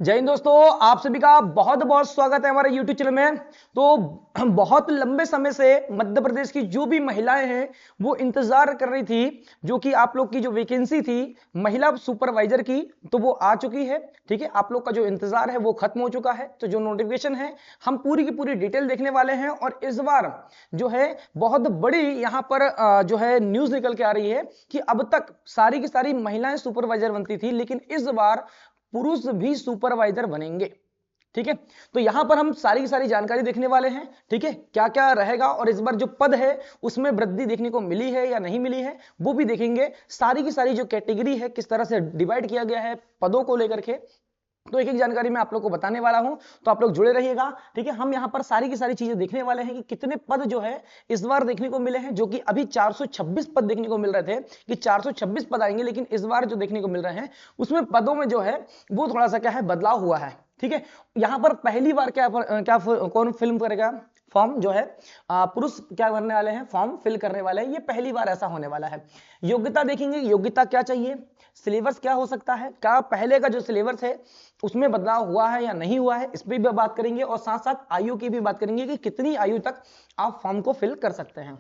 जय हिंद दोस्तों, आप सभी का बहुत बहुत स्वागत है हमारे YouTube चैनल में। तो बहुत लंबे समय से मध्य प्रदेश की जो भी महिलाएं हैं वो इंतजार कर रही थी, जो कि आप लोग की जो वैकेंसी थी महिला सुपरवाइजर की, तो वो आ चुकी है। ठीक है, आप लोग का जो इंतजार है वो खत्म हो चुका है। तो जो नोटिफिकेशन है हम पूरी की पूरी डिटेल देखने वाले हैं, और इस बार जो है बहुत बड़ी यहाँ पर जो है न्यूज निकल के आ रही है कि अब तक सारी की सारी महिलाएं सुपरवाइजर बनती थी, लेकिन इस बार पुरुष भी सुपरवाइजर बनेंगे। ठीक है, तो यहां पर हम सारी की सारी जानकारी देखने वाले हैं। ठीक है, क्या क्या रहेगा और इस बार जो पद है उसमें वृद्धि देखने को मिली है या नहीं मिली है वो भी देखेंगे। सारी की सारी जो कैटेगरी है किस तरह से डिवाइड किया गया है पदों को लेकर के, तो एक एक जानकारी मैं आप लोग को बताने वाला हूं, तो आप लोग जुड़े रहिएगा। ठीक है, हम यहां पर सारी की सारी चीजें देखने वाले हैं कि कितने पद जो है इस बार देखने को मिले हैं, जो कि अभी 426 पद देखने को मिल रहे थे कि 426 पद आएंगे, लेकिन इस बार जो देखने को मिल रहे हैं उसमें पदों में जो है वो थोड़ा सा क्या है बदलाव हुआ है। ठीक है, यहां पर पहली बार कौन फिल्म करेगा फॉर्म जो है पुरुष क्या करने वाले हैं, फॉर्म फिल करने वाले हैं। ये पहली बार ऐसा होने वाला है। योग्यता देखेंगे, योग्यता क्या चाहिए, सिलेबस क्या हो सकता है, क्या पहले का जो सिलेबस है उसमें बदलाव हुआ है या नहीं हुआ है, इस पर भी बात करेंगे। और साथ साथ आयु की भी बात करेंगे कि कितनी आयु तक आप फॉर्म को फिल कर सकते हैं।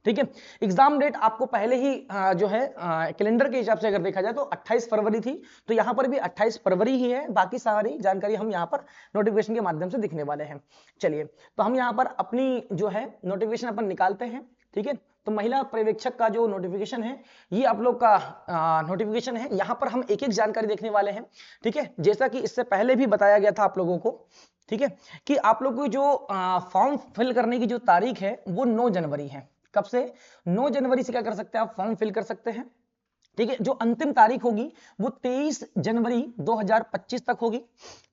ठीक है, एग्जाम डेट आपको पहले ही जो है कैलेंडर के हिसाब से अगर देखा जाए तो 28 फरवरी थी, तो यहां पर भी 28 फरवरी ही है। बाकी सारी जानकारी हम यहां पर नोटिफिकेशन के माध्यम से दिखने वाले हैं। चलिए, तो हम यहां पर अपनी जो है नोटिफिकेशन अपन निकालते हैं। ठीक है, तो महिला पर्यवेक्षक का जो नोटिफिकेशन है ये आप लोग का नोटिफिकेशन है। यहां पर हम एक एक जानकारी देखने वाले हैं। ठीक है, जैसा कि इससे पहले भी बताया गया था आप लोगों को, ठीक है, कि आप लोग को जो फॉर्म फिल करने की जो तारीख है वो 9 जनवरी है। कब से? 9 जनवरी से क्या कर सकते हैं आप, फॉर्म फिल कर सकते हैं। ठीक है, जो अंतिम तारीख होगी वो 23 जनवरी 2025 तक होगी।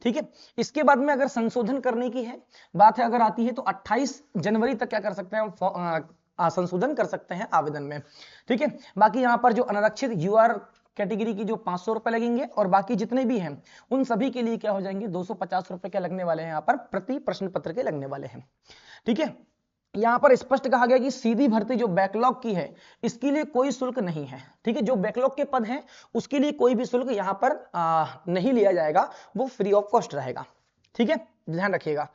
ठीक है, इसके बाद में अगर संशोधन करने की है बात है अगर आती है तो 28 जनवरी तक क्या कर सकते हैं हम, संशोधन कर सकते हैं आवेदन में। ठीक है, बाकी यहां पर जो अनारक्षित यूआर कैटेगरी की जो 500 रुपए लगेंगे, और बाकी जितने भी हैं उन सभी के लिए क्या हो जाएंगे 250 रुपए क्या लगने वाले हैं यहाँ पर प्रति प्रश्न पत्र के लगने वाले हैं। ठीक है, यहां पर स्पष्ट कहा गया कि सीधी भर्ती जो बैकलॉग की है इसके लिए कोई शुल्क नहीं है। ठीक है, जो बैकलॉग के पद हैं उसके लिए कोई भी शुल्क यहां पर नहीं लिया जाएगा, वो फ्री ऑफ कॉस्ट रहेगा। ठीक है, ध्यान रखिएगा।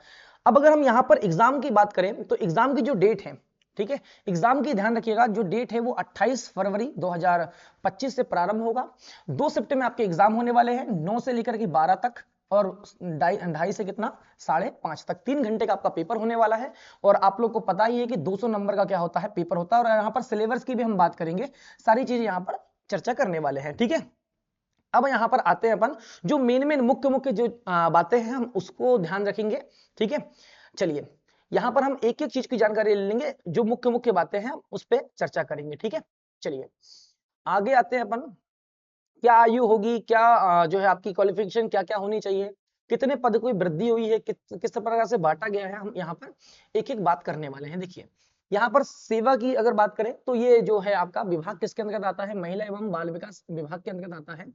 अब अगर हम यहां पर एग्जाम की बात करें तो एग्जाम की जो डेट है, ठीक है, एग्जाम की ध्यान रखिएगा, जो डेट है वो 28 फरवरी 2025 से प्रारंभ होगा। 2 शिफ्ट में आपके एग्जाम होने वाले हैं, 9 से लेकर के 12 तक, और ढाई से कितना 5:30 तक, 3 घंटे का आपका पेपर होने वाला है। और आप लोग को पता ही है कि 200 नंबर का क्या होता है पेपर होता है। और यहाँ पर सिलेबस की भी हम बात करेंगे, सारी चीजें यहाँ पर चर्चा करने वाले हैं। ठीक है, अब यहां पर आते हैं अपन जो मेन मुख्य मुख्य जो बातें हैं हम उसको ध्यान रखेंगे। ठीक है, चलिए यहां पर हम एक एक चीज की जानकारी ले लेंगे, जो मुख्य मुख्य बातें हैं उस पर चर्चा करेंगे। ठीक है, चलिए आगे आते हैं अपन। क्या आयु होगी, क्या जो है आपकी क्वालिफिकेशन क्या क्या होनी चाहिए, कितने पद की वृद्धि हुई है, किस प्रकार से बांटा गया है, हम यहाँ पर एक एक बात करने वाले हैं। देखिए यहाँ पर सेवा की अगर बात करें तो ये जो है आपका विभाग किसके अंतर्गत आता है, महिला एवं बाल विकास विभाग के अंतर्गत आता है।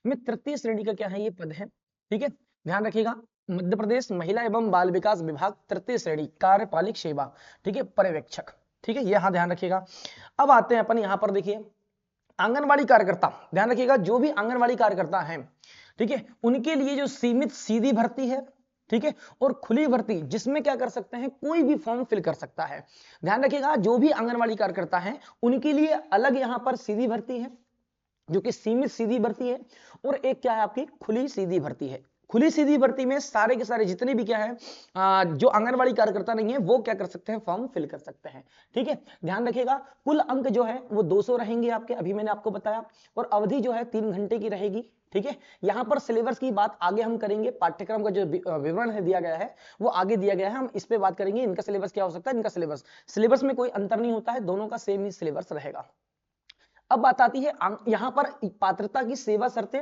में तृतीय श्रेणी का क्या है ये पद है। ठीक है, ध्यान रखिएगा, मध्य प्रदेश महिला एवं बाल विकास विभाग तृतीय श्रेणी कार्यपालिक सेवा, ठीक है, पर्यवेक्षक। ठीक है, यहाँ ध्यान रखिएगा। अब आते हैं अपन यहाँ पर, देखिए आंगनवाड़ी कार्यकर्ता, ध्यान रखिएगा, जो भी आंगनवाड़ी कार्यकर्ता हैं, ठीक है, उनके लिए जो सीमित सीधी भर्ती है, ठीक है, और खुली भर्ती जिसमें क्या कर सकते हैं कोई भी फॉर्म फिल कर सकता है। ध्यान रखिएगा, जो भी आंगनवाड़ी कार्यकर्ता हैं उनके लिए अलग यहां पर सीधी भर्ती है, जो कि सीमित सीधी भर्ती है, और एक क्या है आपकी खुली सीधी भर्ती है। खुली सीधी भर्ती में सारे के सारे जितने भी क्या है जो आंगनवाड़ी कार्यकर्ता नहीं है वो क्या कर सकते हैं, फॉर्म फिल कर सकते हैं। ठीक है, ध्यान रखिएगा, कुल अंक जो है वो 200 रहेंगे आपके, अभी मैंने आपको बताया, और अवधि जो है 3 घंटे की रहेगी। ठीक है, यहां पर सिलेबस की बात आगे हम करेंगे, पाठ्यक्रम का जो विवरण है दिया गया है वो आगे दिया गया है, हम इस पे बात करेंगे इनका सिलेबस क्या हो सकता है। इनका सिलेबस में कोई अंतर नहीं होता है, दोनों का सेम ही सिलेबस रहेगा। अब बात आती है यहां पर पात्रता की सेवा शर्तें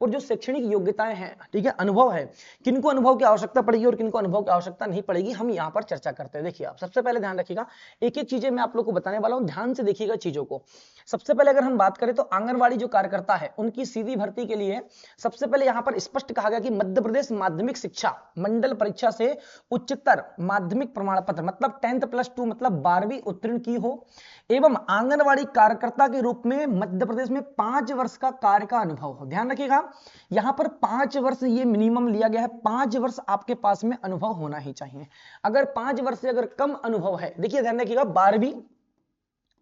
और जो शैक्षणिक योग्यताएं हैं, ठीक है, अनुभव है, किनको अनुभव की आवश्यकता पड़ेगी और किनको अनुभव की आवश्यकता नहीं पड़ेगी, हम यहां पर चर्चा करते हैं। देखिए आप सबसे पहले ध्यान रखिएगा, एक एक चीजें मैं आप लोग को बताने वाला हूं, ध्यान से देखिएगा चीजों को। सबसे पहले अगर हम बात करें तो आंगनवाड़ी जो कार्यकर्ता है उनकी सीधी भर्ती के लिए सबसे पहले यहां पर स्पष्ट कहा गया कि मध्य प्रदेश माध्यमिक शिक्षा मंडल परीक्षा से उच्चतर माध्यमिक प्रमाण पत्र मतलब 10th+2 मतलब 12वीं उत्तीर्ण की हो, एवं आंगनवाड़ी कार्यकर्ता के रूप में मध्य प्रदेश में 5 वर्ष का कार्य का अनुभव हो। ध्यान रखिएगा, यहां पर 5 वर्ष ये मिनिमम लिया गया है, 5 वर्ष आपके पास में अनुभव होना ही चाहिए। अगर 5 वर्ष से अगर कम अनुभव है, देखिए ध्यान रखिएगा 12वीं,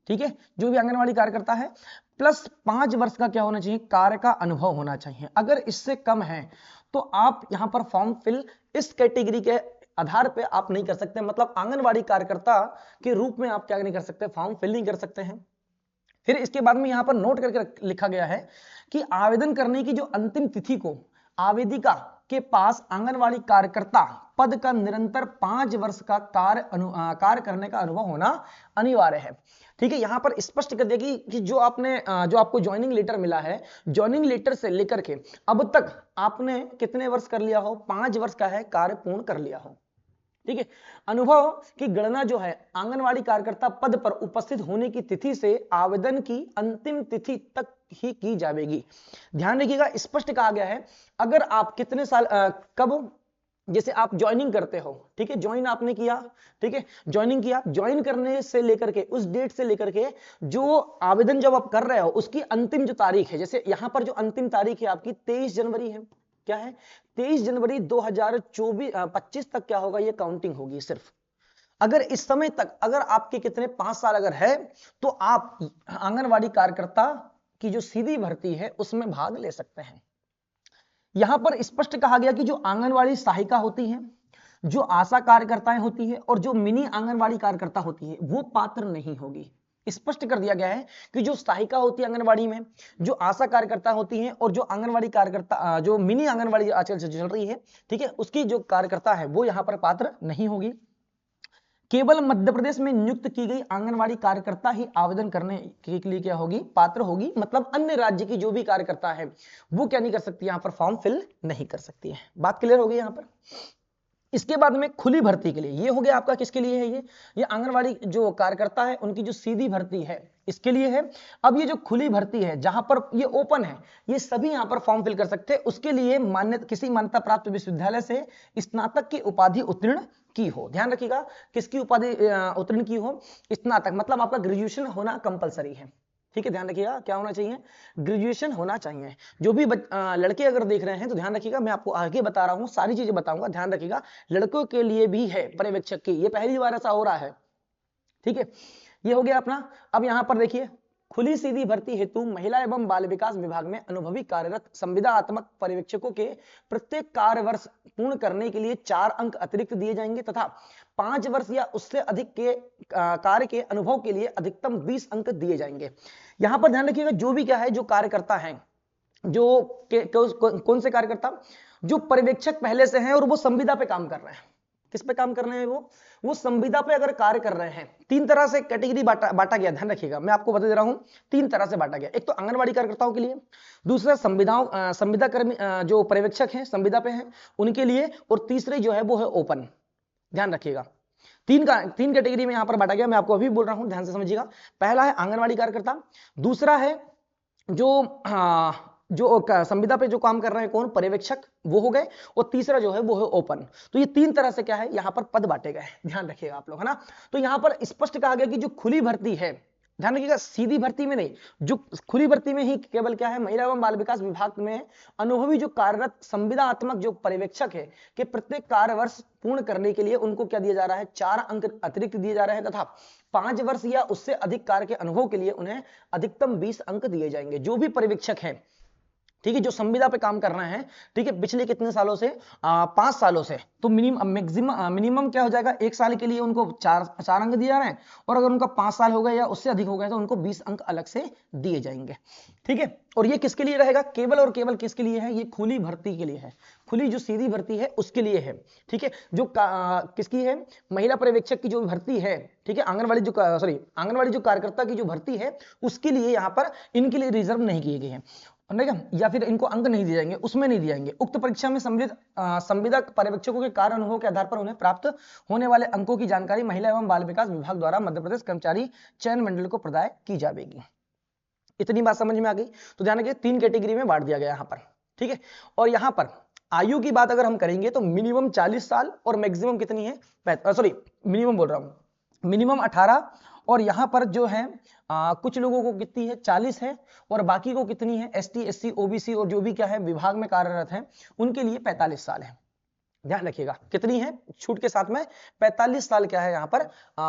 ठीक है, जो भी आंगनवाड़ी कार्यकर्ता है प्लस 5 वर्ष का क्या होना चाहिए, कार्य का अनुभव होना चाहिए। अगर इससे कम है तो आप यहां पर फॉर्म फिल इस कैटेगरी के आधार पे आप नहीं कर सकते, मतलब आंगनवाड़ी कार्यकर्ता के रूप में आप क्या नहीं कर सकते, फॉर्म फिल नहीं कर सकते हैं। फिर इसके बाद में यहां पर नोट करके लिखा गया है कि आवेदन करने की जो अंतिम तिथि को आवेदिका के पास आंगनवाड़ी कार्यकर्ता पद का निरंतर 5 वर्ष का कार्य करने का अनुभव होना अनिवार्य है। ठीक है, यहां पर स्पष्ट कर दिया कि जो आपको ज्वाइनिंग लेटर मिला है, ज्वाइनिंग लेटर से लेकर के अब तक आपने कितने वर्ष कर लिया हो, 5 वर्ष का है कार्य पूर्ण कर लिया हो। ठीक है, अनुभव की गणना जो है आंगनवाड़ी कार्यकर्ता पद पर उपस्थित होने की तिथि से आवेदन की अंतिम तिथि तक ही की जाएगी। ध्यान रखिएगा, स्पष्ट कहा गया है अगर आप कितने साल कब, जैसे आप ज्वाइनिंग करते हो, ठीक है, ज्वाइन आपने किया, ठीक है, ज्वाइनिंग किया, ज्वाइन करने से लेकर के उस डेट से लेकर के जो आवेदन जब आप कर रहे हो उसकी अंतिम जो तारीख है, जैसे यहां पर जो अंतिम तारीख है आपकी 23 जनवरी है, क्या है 23 जनवरी 2025 तक क्या होगा, ये काउंटिंग होगी सिर्फ। अगर इस समय तक अगर आपके कितने 5 साल अगर है तो आप आंगनवाड़ी कार्यकर्ता की जो सीधी भर्ती है उसमें भाग ले सकते हैं। यहां पर स्पष्ट कहा गया कि जो आंगनवाड़ी सहायिका होती है, जो आशा कार्यकर्ताएं होती है और जो मिनी आंगनवाड़ी कार्यकर्ता होती है वो पात्र नहीं होगी। स्पष्ट कर दिया गया है कि जो सहायिका होती है आंगनवाड़ी में, जो आशा कार्यकर्ता होती हैं और जो आंगनवाड़ी कार्यकर्ता जो मिनी आंगनवाड़ी आजकल से चल रही है, ठीक है, उसकी जो कार्यकर्ता है वो यहां पर पात्र नहीं होगी। केवल मध्य प्रदेश में नियुक्त की गई आंगनवाड़ी कार्यकर्ता ही आवेदन करने के लिए क्या होगी, पात्र होगी, मतलब अन्य राज्य की जो भी कार्यकर्ता है वो क्या नहीं कर सकती, यहां पर फॉर्म फिल नहीं कर सकती है। बात क्लियर होगी यहां पर। इसके बाद में खुली भर्ती के लिए, ये हो गया आपका किसके लिए है, ये आंगनवाड़ी जो कार्यकर्ता है उनकी जो सीधी भर्ती है इसके लिए है। अब ये जो खुली भर्ती है जहां पर ये ओपन है, ये सभी यहां पर फॉर्म फिल कर सकते हैं, उसके लिए किसी मान्यता प्राप्त विश्वविद्यालय से स्नातक की उपाधि उत्तीर्ण की हो। ध्यान रखिएगा, किसकी उपाधि उत्तीर्ण की हो, स्नातक, मतलब आपका ग्रेजुएशन होना कंपलसरी है। ठीक है, ध्यान रखिएगा क्या होना चाहिए, ग्रेजुएशन होना चाहिए। जो भी लड़के अगर देख रहे हैं तो ध्यान रखिएगा, मैं आपको आगे बता रहा हूं, सारी चीजें बताऊंगा, ध्यान रखिएगा। लड़कों के लिए भी है पर्यवेक्षक की, ये पहली बार ऐसा हो रहा है। ठीक है, ये हो गया अपना। अब यहां पर देखिए, खुली सीधी भर्ती हेतु महिला एवं बाल विकास विभाग में अनुभवी कार्यरत संविदात्मक पर्यवेक्षकों के प्रत्येक कार्य वर्ष पूर्ण करने के लिए 4 अंक अतिरिक्त दिए जाएंगे तथा 5 वर्ष या उससे अधिक के कार्य के अनुभव के लिए अधिकतम 20 अंक दिए जाएंगे। यहां पर ध्यान रखिएगा, जो भी क्या है, जो कार्यकर्ता है, जो कौन से कार्यकर्ता, जो पर्यवेक्षक पहले से हैं और वो संविदा पे काम कर रहे हैं। किस पे काम कर रहे हैं, वो संविदा पे अगर कार्य कर रहे हैं। 3 तरह से कैटेगरी बांटा गया, ध्यान रखिएगा, मैं आपको बता दे रहा हूं, 3 तरह से बांटा गया। एक तो आंगनवाड़ी कार्यकर्ताओं के लिए, दूसरा संविदा कर्मी जो पर्यवेक्षक हैं संविदा पे हैं उनके लिए, और तीसरे जो है वो है ओपन। ध्यान रखिएगा, 3 कैटेगरी में यहां पर बांटा गया, मैं आपको अभी बोल रहा हूं, ध्यान से समझिएगा। पहला है आंगनवाड़ी कार्यकर्ता, दूसरा है जो संविदा पे जो काम कर रहे हैं कौन, पर्यवेक्षक, वो हो गए, और तीसरा जो है वो है ओपन। तो ये 3 तरह से क्या है यहां पर पद बांटे गए, ध्यान रखिएगा आप लोग, है ना। तो यहां पर स्पष्ट कहा गया कि जो खुली भर्ती है, ध्यान रखिएगा, सीधी भर्ती में नहीं, जो खुली भर्ती में ही केवल क्या है, महिला एवं बाल विकास विभाग में अनुभवी जो कार्यरत संविदात्मक जो पर्यवेक्षक है कि प्रत्येक कार्य वर्ष पूर्ण करने के लिए उनको क्या दिया जा रहा है, 4 अंक अतिरिक्त दिए जा रहे हैं तथा 5 वर्ष या उससे अधिक कार्य के अनुभव के लिए उन्हें अधिकतम 20 अंक दिए जाएंगे। जो भी पर्यवेक्षक है, ठीक है, जो संविदा पे काम कर रहे हैं, ठीक है, पिछले कितने सालों से, 5 सालों से, तो मिनिमम क्या हो जाएगा, 1 साल के लिए उनको 4 अंक दिए जा रहे हैं, और अगर उनका 5 साल हो गए या उससे अधिक हो गए तो उनको 20 अंक अलग से दिए जाएंगे। ठीक है, और ये किसके लिए रहेगा, केवल और केवल किसके लिए है, ये खुली भर्ती के लिए है, खुली जो सीधी भर्ती है उसके लिए है। ठीक है, जो किसकी है, महिला पर्यवेक्षक की जो भर्ती है, ठीक है, आंगनवाड़ी जो कार्यकर्ता की जो भर्ती है उसके लिए यहाँ पर इनके लिए रिजर्व नहीं किए गए हैं, या फिर इनको अंक नहीं दिए जाएंगे, उसमें नहीं दिए जाएंगे। उक्त परीक्षा में संविदा पर्यवेक्षकों के कार्य अनुभव के आधार पर उन्हें प्राप्त होने वाले अंकों की जानकारी महिला एवं बाल विकास विभाग द्वारा मध्य प्रदेश कर्मचारी चयन मंडल को प्रदान की जाएगी। इतनी बात समझ में आ गई। तो ध्यान रखिए, 3 कैटेगरी में बांट दिया गया यहाँ पर। ठीक है, और यहाँ पर आयु की बात अगर हम करेंगे तो मिनिमम 40 साल और मैक्सिमम कितनी है, मिनिमम बोल रहा हूँ, मिनिमम 18 और यहाँ पर जो है कुछ लोगों को कितनी है 40 है, और बाकी को कितनी है एसटी, एससी, ओबीसी और जो भी क्या है विभाग में कार्यरत है उनके लिए 45 साल है। ध्यान रखिएगा कितनी है, छूट के साथ में 45 साल क्या है यहाँ पर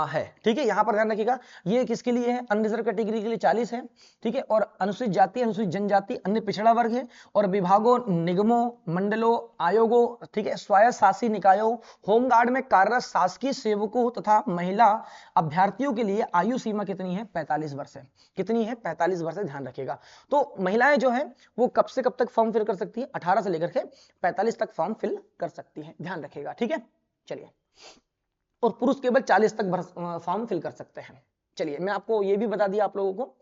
है। ठीक है, यहाँ पर ध्यान रखिएगा ये किसके लिए है, अनरिजर्व कैटेगरी के लिए 40 है। ठीक है, और अनुसूचित जाति, अनुसूचित जनजाति, अन्य पिछड़ा वर्ग है, और विभागों, निगमों, मंडलों, आयोगों, ठीक है, स्वायत्त शासी निकायों, होमगार्ड में कार्यरत शासकीय सेवकों तथा महिला अभ्यर्थियों के लिए आयु सीमा कितनी है 45 वर्ष है। कितनी है 45 वर्ष है, ध्यान रखिएगा। तो महिलाएं जो है वो कब से कब तक फॉर्म फिल कर सकती है, 18 से लेकर के 45 तक फॉर्म फिल कर सकती है, ध्यान रखिएगा। ठीक है, चलिए, और पुरुष केवल 40 तक फॉर्म फिल कर सकते हैं। चलिए, मैं आपको ये भी बता दिया आप लोगों को।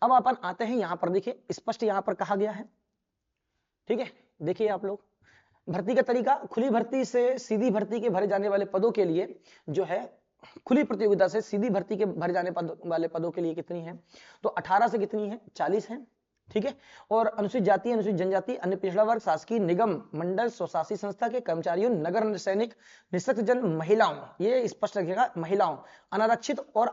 अब अपन आते हैं यहां पर, देखिए स्पष्ट यहां पर कहा गया है। ठीक है, देखिए आप लोग, भर्ती का तरीका, खुली भर्ती से सीधी भर्ती के भरे जाने वाले पदों के लिए जो है, खुली प्रतियोगिता से सीधी भर्ती के भरे जाने वाले पदों के लिए कितनी है, तो 18 से कितनी है 40 है। ठीक है, और अनुसूचित जाति, अनुसूचित जनजाति, अन्य पिछड़ा वर्ग, शासकीय निगम, मंडल, स्वशासी संस्था के कर्मचारियों, नगर सैनिक, निःशक्त जन, महिलाओं, ये स्पष्ट रखिएगा, महिलाओं, अनारक्षित और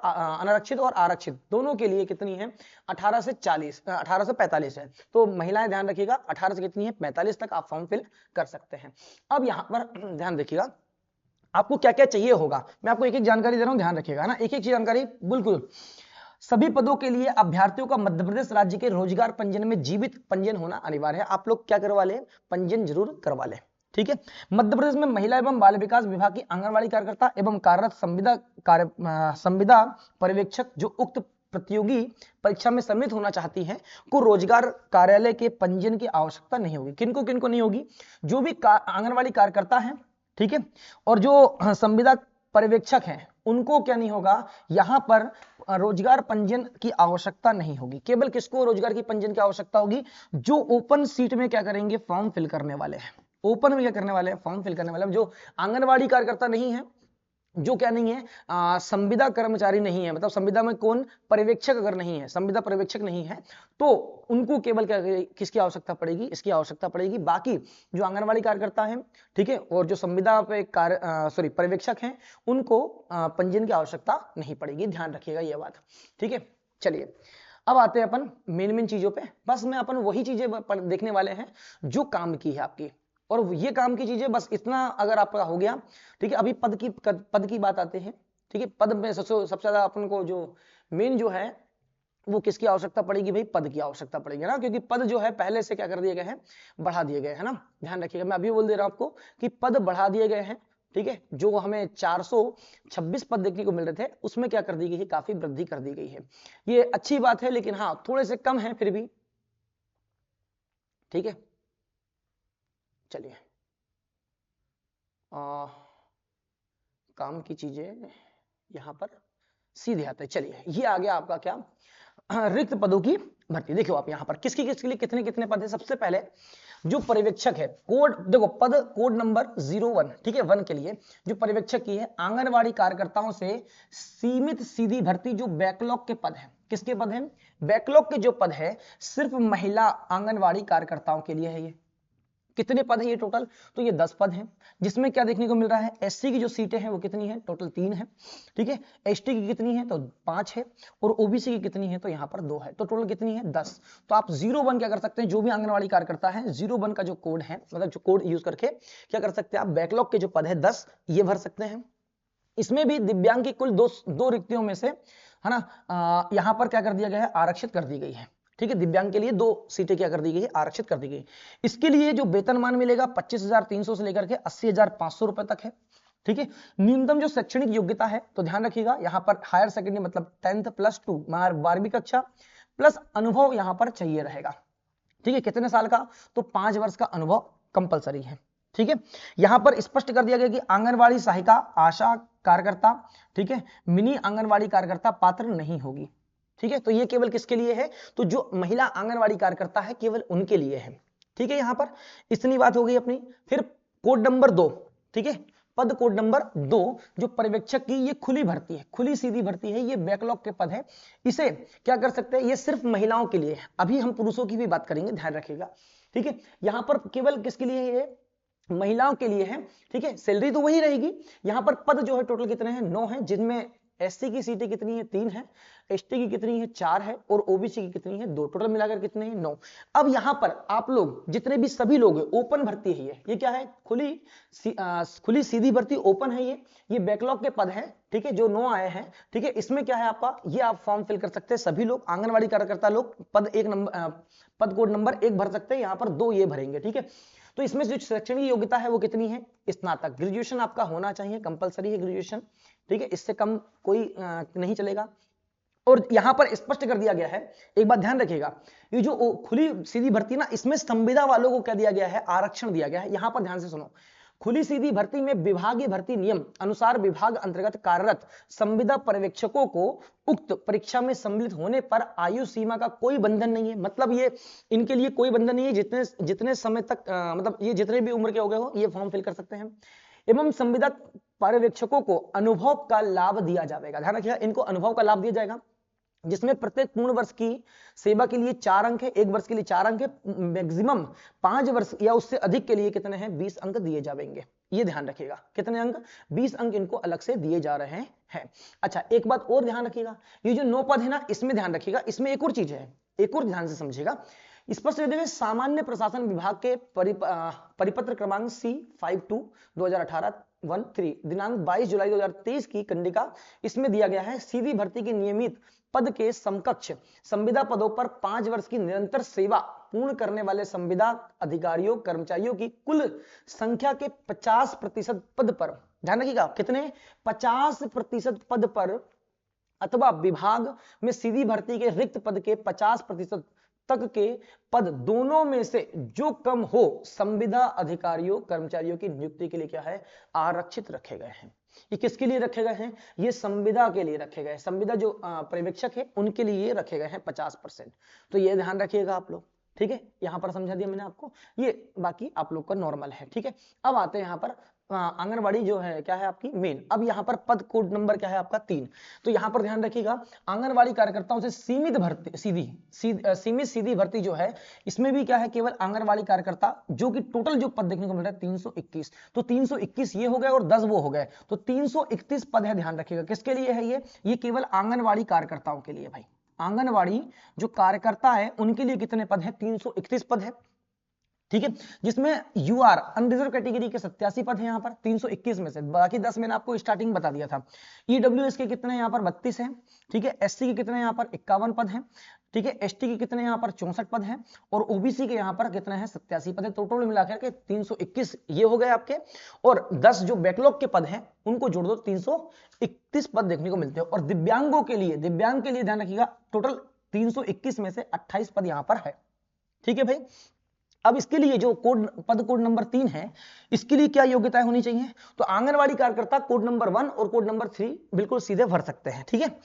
आरक्षित दोनों के लिए कितनी है 18 से 45 है। तो महिलाएं ध्यान रखिएगा 18 से कितनी है 45 तक आप फॉर्म फिल कर सकते हैं। अब यहां पर ध्यान रखिएगा आपको क्या क्या चाहिए होगा, मैं आपको एक एक जानकारी दे रहा हूं, ध्यान रखिएगा ना, एक एक जानकारी। बिल्कुल सभी पदों के लिए अभ्यर्थियों का मध्य प्रदेश राज्य के रोजगार पंजीयन में जीवित पंजीयन होना अनिवार्य है। आप लोग क्या करवा लें, पंजीयन जरूर करवा लें। ठीक है, मध्य प्रदेश में महिला एवं बाल विकास विभाग की आंगनबाड़ी कार्यकर्ता एवं कार्यरत संविदा पर्यवेक्षक जो उक्त प्रतियोगी परीक्षा में सम्मिलित होना चाहती हैं को रोजगार कार्यालय के पंजीयन की आवश्यकता नहीं होगी। किनको किनको नहीं होगी, जो भी आंगनबाड़ी कार्यकर्ता है, ठीक है, और जो संविदा पर्यवेक्षक हैं उनको क्या नहीं होगा, यहां पर रोजगार पंजीयन की आवश्यकता नहीं होगी। केवल किसको रोजगार की पंजीयन की आवश्यकता होगी, जो ओपन सीट में क्या करेंगे फॉर्म फिल करने वाले हैं। ओपन में क्या करने वाले हैं, फॉर्म फिल करने वाले हैं। जो आंगनबाड़ी कार्यकर्ता नहीं है, जो क्या नहीं है संविदा कर्मचारी नहीं है, मतलब संविदा में कौन पर्यवेक्षक अगर नहीं है, संविदा पर्यवेक्षक नहीं है, तो उनको केवल क्या किसकी आवश्यकता पड़ेगी, इसकी आवश्यकता पड़ेगी। बाकी जो आंगनबाड़ी कार्यकर्ता है, ठीक है, और जो संविदा पे पर्यवेक्षक हैं उनको पंजीयन की आवश्यकता नहीं पड़ेगी, ध्यान रखिएगा ये बात। ठीक है, चलिए अब आते हैं अपन मेन चीजों पे। बस में अपन वही चीजें देखने वाले हैं जो काम की है आपकी, और ये काम की चीजें बस इतना अगर आपका हो गया। ठीक है, अभी पद की बात आते हैं। ठीक है, पद में सबसे ज्यादा अपन को जो मेन जो है वो किसकी आवश्यकता पड़ेगी भाई, पद की आवश्यकता पड़ेगी ना, क्योंकि पद जो है पहले से क्या कर दिए गए हैं, बढ़ा दिए गए हैं ना। ध्यान रखिएगा, मैं अभी बोल दे रहा हूं आपको कि पद बढ़ा दिए गए हैं। ठीक है, जो हमें 426 पद देखने को मिल रहे थे उसमें क्या कर दी गई है, काफी वृद्धि कर दी गई है। ये अच्छी बात है, लेकिन हाँ थोड़े से कम है फिर भी। ठीक है, चलिए काम की चीजें यहां पर सीधे आते हैं। चलिए ये आ गया आपका क्या, रिक्त पदों की भर्ती। देखो आप यहां पर किसके लिए कितने कितने पद है। सबसे पहले जो पर्यवेक्षक है, कोड देखो, पद कोड नंबर 01, ठीक है, 1 के लिए जो पर्यवेक्षक की है, आंगनवाड़ी कार्यकर्ताओं से सीमित सीधी भर्ती, जो बैकलॉग के पद है। किसके पद है, बैकलॉग के जो पद है सिर्फ महिला आंगनवाड़ी कार्यकर्ताओं के लिए है। ये कितने पद है ये टोटल, तो ये 10 पद हैं, जिसमें क्या देखने को मिल रहा है, एससी की जो सीटें हैं वो कितनी है, टोटल 3 है। ठीक है, एसटी की कितनी है, तो 5 है, और ओबीसी की कितनी है, तो यहाँ पर 2 है, तो टोटल कितनी है 10। तो आप 01 क्या कर सकते हैं, जो भी आंगनवाड़ी कार्यकर्ता है 01 का जो कोड है, मतलब जो कोड यूज करके क्या कर सकते हैं आप, बैकलॉग के जो पद है 10 ये भर सकते हैं। इसमें भी दिव्यांग की कुल दो रिक्तियों में से है ना, यहाँ पर क्या कर दिया गया है, आरक्षित कर दी गई है। ठीक है, दिव्यांग के लिए 2 सीटें क्या कर दी गई है, आरक्षित कर दी गई। इसके लिए जो वेतनमान मिलेगा 25,300 से लेकर के 80,500 रुपए तक है। ठीक है, न्यूनतम जो शैक्षणिक योग्यता है, तो ध्यान रखिएगा यहाँ पर हायर सेकेंडरी मतलब 10th +2 12वीं कक्षा प्लस अनुभव यहाँ पर चाहिए रहेगा। ठीक है, कितने साल का, तो 5 वर्ष का अनुभव कंपलसरी है। ठीक है, यहां पर स्पष्ट कर दिया गया कि आंगनवाड़ी सहायिका, आशा कार्यकर्ता, ठीक है, मिनी आंगनवाड़ी कार्यकर्ता पात्र नहीं होगी। ठीक है, तो ये केवल किसके लिए है, तो जो महिला आंगनवाड़ी कार्यकर्ता है केवल उनके लिए है। ठीक है, यहां पर इतनी बात हो गई अपनी। फिर कोड नंबर 2, ठीक है, पद कोड नंबर 2 जो पर्यवेक्षक की, ये खुली भर्ती है, खुली सीधी भर्ती है, ये बैकलॉग के पद है। इसे क्या कर सकते हैं, ये सिर्फ महिलाओं के लिए है। अभी हम पुरुषों की भी बात करेंगे, ध्यान रखिएगा। ठीक है, यहां पर केवल किसके लिए है, महिलाओं के लिए है। ठीक है, सैलरी तो वही रहेगी। यहां पर पद जो है टोटल कितने हैं, 9 हैं, जिनमें एससी की सीटें कितनी है 3 है, एसटी की कितनी है 4 है और ओबीसी की कितनी है 2, टोटल मिलाकर कितने हैं 9। अब यहां पर आप लोग जितने भी सभी लोग हैं ओपन भर्ती है, ये क्या है खुली सीधी भर्ती ओपन है, ये बैकलॉग के पद है, ठीक है, जो 9 आए हैं, ठीक है। इसमें क्या है आपका, ये आप फॉर्म फिल कर सकते हैं सभी लोग, आंगनवाड़ी कार्यकर्ता लोग पद कोड नंबर 1 भर सकते हैं, यहां पर 2 ये भरेंगे, ठीक है। तो इसमें जो शैक्षणिक योग्यता है वो कितनी है, स्नातक, ग्रेजुएशन आपका होना चाहिए, कंपलसरी है ग्रेजुएशन, ठीक है, इससे कम कोई नहीं चलेगा। और यहां पर स्पष्ट कर दिया गया है, एक बात ध्यान रखिएगा, ये जो खुली सीधी भर्ती ना, इसमें संविदा वालों को क्या दिया गया है, आरक्षण दिया गया है। यहां पर ध्यान से सुनो, खुली सीधी भर्ती में विभागीय भर्ती नियम अनुसार विभाग अंतर्गत कार्यरत संविदा पर्यवेक्षकों को उक्त परीक्षा में सम्मिलित होने पर आयु सीमा का कोई बंधन नहीं है। मतलब ये इनके लिए कोई बंधन नहीं है, जितने समय तक मतलब ये जितने भी उम्र के हो गए हो ये फॉर्म फिल कर सकते हैं। एवं संविदा पर्यवेक्षकों को अनुभव का लाभ दिया जाएगा, ध्यान रखिएगा, इनको अनुभव का लाभ दिया जाएगा, जिसमें प्रत्येक पूर्ण वर्ष की सेवा के लिए 4 अंक है, 1 वर्ष के लिए 4 अंक है, मैक्सिमम 5 वर्ष या उससे अधिक के लिए कितने हैं 20 अंक दिए जाएंगे। ये ध्यान रखिएगा, कितने अंक 20 अंक इनको अलग से दिए जा रहे हैं। अच्छा, एक बात और ध्यान रखिएगा, ये जो 9 पद है ना, इसमें ध्यान रखिएगा, इसमें एक और चीज है, एक और ध्यान से समझिएगा। स्पष्ट कर दिया, सामान्य प्रशासन विभाग के परिपत्र क्रमांक C52/2018-13 दिनांक 22 जुलाई 2023 की कंडिका इसमें दिया गया है, सीधी भर्ती की नियमित पद के समकक्ष संविदा पदों पर 5 वर्ष की निरंतर सेवा पूर्ण करने वाले संविदा अधिकारियों कर्मचारियों की कुल संख्या के 50% पद पर, ध्यान रखिएगा, कितने 50% पद पर अथवा विभाग में सीधी भर्ती के रिक्त पद के 50% तक के पद दोनों में से जो कम हो संविदा अधिकारियों कर्मचारियों की नियुक्ति के लिए क्या है, आरक्षित रखे गए हैं। ये किसके लिए रखे गए हैं, ये संविदा के लिए रखे गए, संविदा जो पर्यवेक्षक है उनके लिए रखे गए हैं 50%। तो ये ध्यान रखिएगा आप लोग, ठीक है, यहां पर समझा दिया मैंने आपको, ये बाकी आप लोग का नॉर्मल है, ठीक है। अब आते हैं यहां पर आंगनवाड़ी जो है क्या है आपकी मेन। अब यहां पर पद कोड नंबर क्या है आपका 3। तो यहां पर ध्यान रखिएगा, आंगनवाड़ी कार्यकर्ताओं से सीमित भर्ती सीमित सीधी भर्ती जो है, इसमें भी क्या है, केवल आंगनवाड़ी कार्यकर्ता, जो कि टोटल जो पद देखने को मिल रहा है 321, तो 321 ये हो गए और 10 वो हो गए, तो 331 पद है, ध्यान रखिएगा, किसके लिए है ये केवल आंगनवाड़ी कार्यकर्ताओं के लिए भाई, आंगनवाड़ी जो कार्यकर्ता है उनके लिए कितने पद है, 331 पद है, ठीक है, जिसमें यूआर अनरिजर्व कैटेगरी के 87 पद है यहाँ पर 321 में से, बाकी 10 मैंने आपको स्टार्टिंग बता दिया था। ईडब्ल्यूएस के कितने यहाँ पर 32 हैं, ठीक है, एससी के कितने यहाँ पर 51 पद हैं, ठीक है, एसटी के कितने यहाँ पर 64 पद हैं और ओबीसी के यहाँ पर कितने हैं 87 पद है, टोटल मिलाकर के 321 ये हो गए आपके, और 10 जो बैकलॉग के पद हैं उनको जोड़ दो, 331 पद देखने को मिलते हैं। और दिव्यांग के लिए ध्यान रखिएगा, टोटल 321 में से 28 पद यहाँ पर है, ठीक है भाई। अब इसके लिए जो पद कोड नंबर 3 है, इसके लिए क्या योग्यताएं होनी चाहिए, तो आंगनवाड़ी कार्यकर्ता कोड नंबर 1 और कोड नंबर 3 बिल्कुल सीधे भर सकते हैं, ठीक है।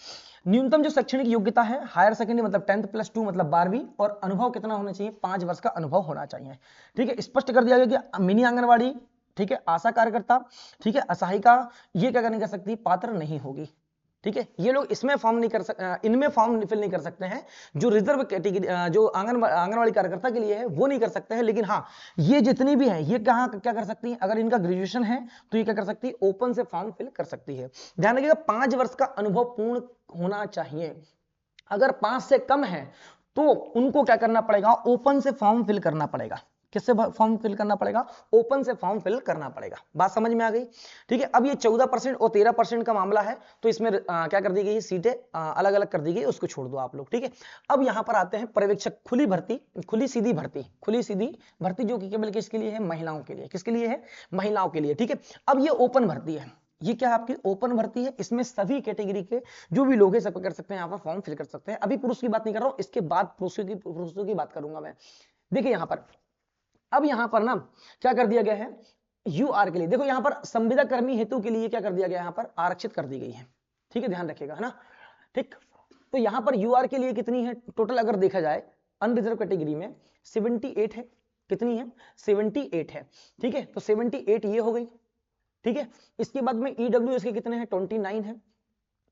न्यूनतम जो शैक्षणिक योग्यता है, हायर सेकेंडरी मतलब 10th + 2 मतलब 12वीं, और अनुभव कितना होना चाहिए, 5 वर्ष का अनुभव होना चाहिए, ठीक है। स्पष्ट कर दिया गया कि मिनी आंगनवाड़ी, ठीक है, आशा कार्यकर्ता, ठीक है, असहायिका, ये क्या नहीं कर सकती, पात्र नहीं होगी, ठीक है। ये लोग इसमें फॉर्म नहीं कर सकते, इनमें फॉर्म फिल नहीं कर सकते हैं, जो रिजर्व कैटेगरी जो आंगनवाड़ी कार्यकर्ता के लिए है वो नहीं कर सकते हैं, लेकिन हाँ ये जितनी भी है ये कहाँ क्या कर सकती है, अगर इनका ग्रेजुएशन है तो ये क्या कर सकती है, ओपन से फॉर्म फिल कर सकती है। ध्यान रखिएगा, 5 वर्ष का अनुभव पूर्ण होना चाहिए, अगर 5 से कम है तो उनको क्या करना पड़ेगा, ओपन से फॉर्म फिल करना पड़ेगा। किससे फॉर्म फिल करना पड़ेगा, ओपन से फॉर्म फिल करना पड़ेगा। बात समझ में आ गई, ठीक है। अब ये 14% और 13% का मामला है, तो इसमें क्या कर दी गई, सीटें अलग अलग कर दी गई, उसको छोड़ दो आप लोग, ठीक है। अब यहां पर आते हैं पर्यवेक्षक खुली सीधी भर्ती जो कि केवल किसके लिए है, महिलाओं के लिए, किसके लिए है, महिलाओं के लिए, ठीक है। अब ये ओपन भर्ती है, ये क्या है आपकी ओपन भर्ती है, इसमें सभी कैटेगरी के जो भी लोग हैं सब कर सकते हैं, यहाँ पर फॉर्म फिल कर सकते हैं। अभी पुरुष की बात नहीं कर रहा हूं, इसके बाद पुरुषों की बात करूंगा मैं। देखिए यहाँ पर, अब यहां पर ना क्या कर दिया गया है, यूआर के लिए, देखो यहां पर संविदा कर्मी हेतु के लिए क्या कर दिया गया, यहां पर आरक्षित कर दी गई है, ठीक है, ध्यान रखिएगा, है ना, ठीक। तो यहां पर यूआर के लिए कितनी है टोटल, अगर देखा जाए अनरिजर्व कैटेगरी में 78 है, कितनी है 78 है, ठीक है। तो 78 ये हो गई, ठीक है। इसके बाद में ईडब्ल्यूएस के कितने हैं 29 है,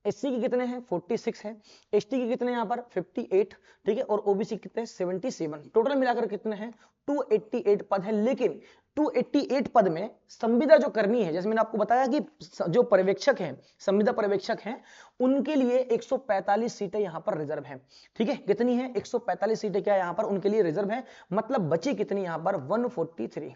एससी के कितने हैं 46 है, एसटी के कितने यहाँ पर 58, ठीक है, और ओबीसी कितने 77, टोटल मिलाकर कितने हैं 288 पद है। लेकिन 288 पद में संविदा जो करनी है, जैसे मैंने आपको बताया कि जो पर्यवेक्षक हैं, संविदा पर्यवेक्षक हैं, उनके लिए 145 सीटें यहां पर रिजर्व हैं, ठीक है, कितनी है 145 सीटें क्या यहां पर उनके लिए रिजर्व है, मतलब बची कितनी यहां पर 143,